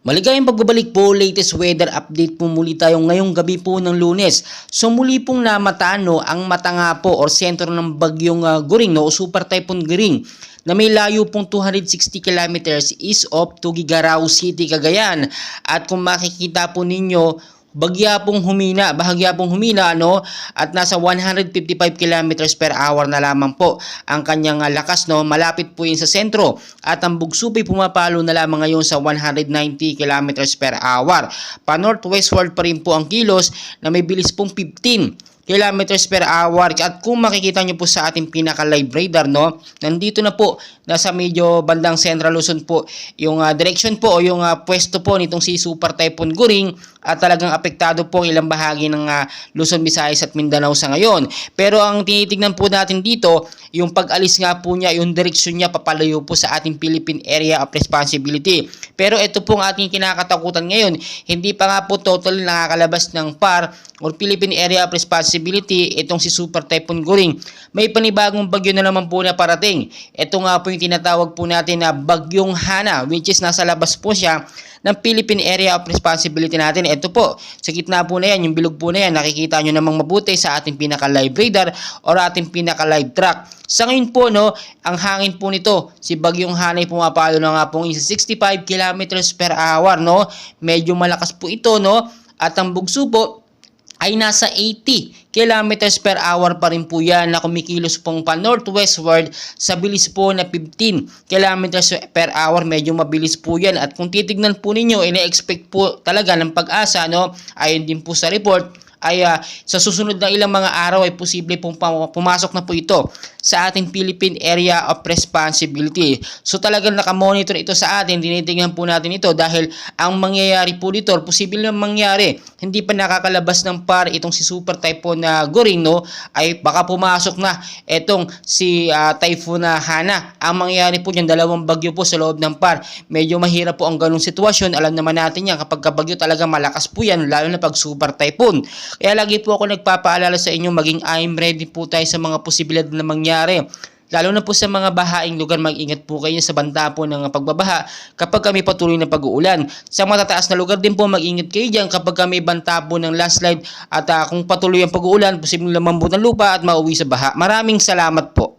Maligayang pagbabalik po, latest weather update po muli tayo ngayong gabi po ng Lunes. So muli pong namataan ang mata nga po or sentro ng bagyong Goring o Super Typhoon Goring na may layo pong 260 kilometers east of Tuguegarao City, Cagayan. At kung makikita po ninyo, bahagya pong humina at nasa 155 kilometers per hour na lamang po ang kanyang lakas malapit po yun sa sentro at ang bugsupi pumapalo na lamang ngayon sa 190 kilometers per hour. Pa northwestward pa rin po ang kilos na may bilis pong 15 kilometers per hour. At kung makikita nyo po sa ating pinaka-live radar, nandito na po, nasa medyo bandang Central Luzon po, yung direction po o yung pwesto po nitong si Super Typhoon Goring at talagang apektado po ang ilang bahagi ng Luzon, Visayas at Mindanao sa ngayon. Pero ang tinitignan po natin dito, yung pag-alis nga po niya, yung direksyon niya papalayo po sa ating Philippine Area of Responsibility. Pero ito pong ating kinakatakutan ngayon, hindi pa nga po totally nakakalabas ng PAR or Philippine Area of Responsibility itong si Super Typhoon Goring. May panibagong bagyo na naman po na parating. Ito nga po yung tinatawag po natin na bagyong Hana, which is nasa labas po siya ng Philippine Area of Responsibility natin. Ito po, sa gitna po na yan, yung bilog po na yan, nakikita nyo namang mabuti sa ating pinaka-live radar or ating pinaka-live track. Sa ngayon po, ang hangin po nito, si bagyong Hana ay pumapalo na nga po 65 kilometers per hour, Medyo malakas po ito, At ang bugso po ay nasa 80 kilometers per hour pa rin po yan na kumikilos pong pa northwestward sa bilis po na 15 kilometers per hour. Medyo mabilis po yan at kung titignan po ninyo, ina-expect po talaga ng Pag-asa, ayon din po sa report, ay sa susunod na ilang mga araw ay posible pong pumasok na po ito sa ating Philippine Area of Responsibility. So talagang nakamonitor ito sa atin, tinitingnan po natin ito dahil ang mangyayari po dito, posible na mangyari, hindi pa nakakalabas ng PAR itong si Super Typhoon na Goring, ay baka pumasok na itong si Typhoon na Hana. Ang mangyayari po niyan, dalawang bagyo po sa loob ng PAR. Medyo mahirap po ang ganung sitwasyon. Alam naman natin yan, kapag bagyo talaga malakas po yan, lalo na pag Super Typhoon. Kaya lagi po ako nagpapaalala sa inyo, maging I'm ready po tayo sa mga posibilidad na mangyari. Lalo na po sa mga bahaing lugar, mag-ingat po kayo sa banta po ng pagbabaha kapag kami patuloy na pag-uulan. Sa matataas na lugar din po, mag-ingat kayo dyan kapag kami banta po ng landslide at kung patuloy ang pag-uulan, posibleng lumambot ng lupa at mauwi sa baha. Maraming salamat po.